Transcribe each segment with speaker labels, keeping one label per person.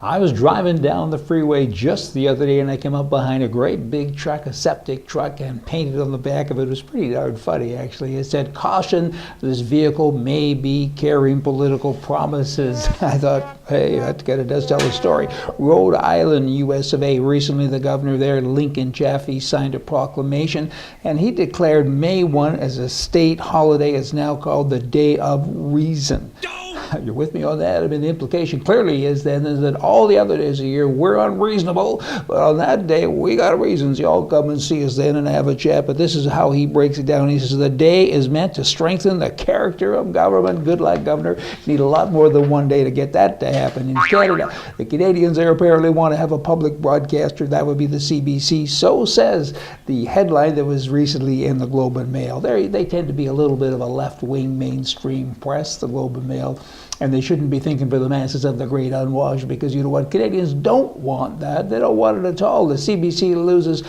Speaker 1: I was driving down the freeway just the other day and I came up behind a great big truck, a septic truck, and painted on the back of it. It was pretty darn funny, actually. It said, "Caution, this vehicle may be carrying political promises." I thought, hey, that kind of does tell a story. Rhode Island, US of A. Recently, the governor there, Lincoln Chafee, signed a proclamation, and he declared May 1 as a state holiday. It's now called the Day of Reason. You're with me on that? I mean, the implication clearly is then is that all the other days of the year we're unreasonable, but on that day we got reasons. You all come and see us then and have a chat. But this is how he breaks it down. He says the day is meant to strengthen the character of government. Good luck, Governor. You need a lot more than one day to get that to happen. In Canada, the Canadians there apparently want to have a public broadcaster. That would be the CBC. So says the headline that was recently in the Globe and Mail. They tend to be a little bit of a left-wing mainstream press, the Globe and Mail. And they shouldn't be thinking for the masses of the great unwashed, because you know what? Canadians don't want that. They don't want it at all. The CBC loses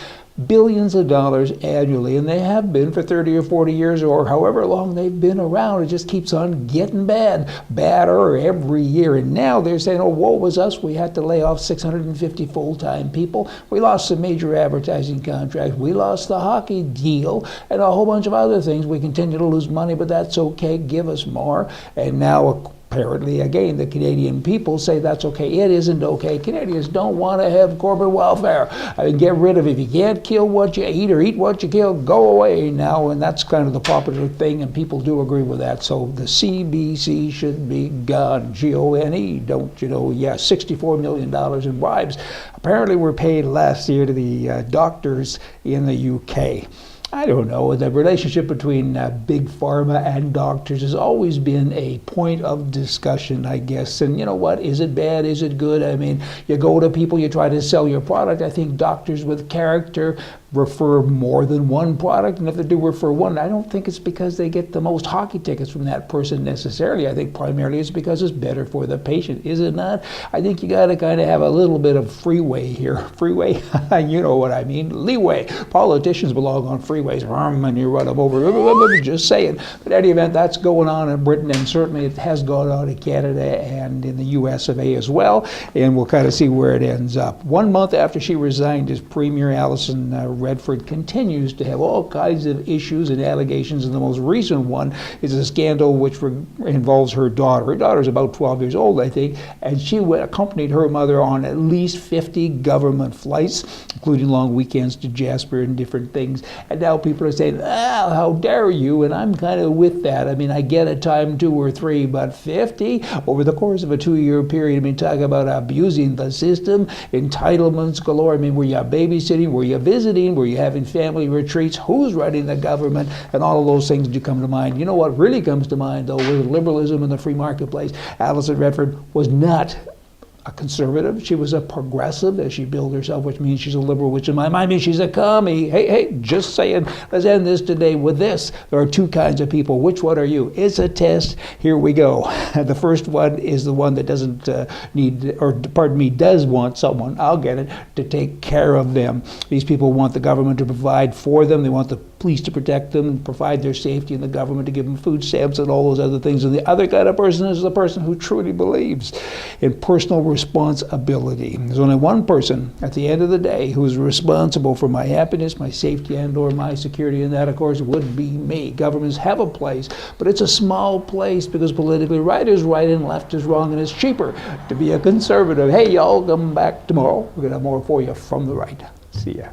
Speaker 1: billions of dollars annually, and they have been for 30 or 40 years or however long they've been around. It just keeps on getting badder every year. And now they're saying, oh, woe was us. We had to lay off 650 full-time people. We lost some major advertising contracts. We lost the hockey deal and a whole bunch of other things. We continue to lose money, but that's okay. Give us more. And now, apparently, again, the Canadian people say that's okay. It isn't okay. Canadians don't want to have corporate welfare. I mean, get rid of it. If you can't kill what you eat or eat what you kill, go away now. And that's kind of the popular thing, and people do agree with that. So the CBC should be gone. G-O-N-E, don't you know? Yeah, $64 million in bribes apparently were paid last year to the doctors in the UK. I don't know. The relationship between big pharma and doctors has always been a point of discussion, I guess. And you know what? Is it bad? Is it good? I mean, you go to people, you try to sell your product. I think doctors with character refer more than one product, and if they do refer one, I don't think it's because they get the most hockey tickets from that person necessarily. I think primarily it's because it's better for the patient, is it not? I think you got to kind of have a little bit of freeway here. Freeway? You know what I mean. Leeway. Politicians belong on freeways, and you run them over. Just saying. But in any event, that's going on in Britain, and certainly it has gone on in Canada and in the US of A as well, and we'll kind of see where it ends up. 1 month after she resigned as Premier, Alison Redford continues to have all kinds of issues and allegations, and the most recent one is a scandal which involves her daughter. Her daughter's about 12 years old, I think, and she accompanied her mother on at least 50 government flights, including long weekends to Jasper and different things. And now people are saying, how dare you? And I'm kind of with that. I mean, I get a time 2 or 3, but 50 over the course of a 2-year period. I mean, talk about abusing the system, entitlements galore. I mean, were you babysitting? Were you visiting? Were you having family retreats? Who's running the government? And all of those things do come to mind. You know what really comes to mind, though, with liberalism in the free marketplace? Alison Redford was not a conservative. She was a progressive, as she billed herself, which means she's a liberal, which in my mind means she's a commie. Hey, just saying. Let's end this today with this. There are 2 kinds of people. Which one are you? It's a test. Here we go. The first one is the one that doesn't does want someone, I'll get it, to take care of them. These people want the government to provide for them. They want the police to protect them and provide their safety, and the government to give them food stamps and all those other things. And the other kind of person is the person who truly believes in personal responsibility. There's only one person at the end of the day who is responsible for my happiness, my safety, and or my security, and that, of course, would be me. Governments have a place, but it's a small place because politically right is right and left is wrong, and it's cheaper to be a conservative. Hey, y'all, come back tomorrow. We're going to have more for you from the right. See ya.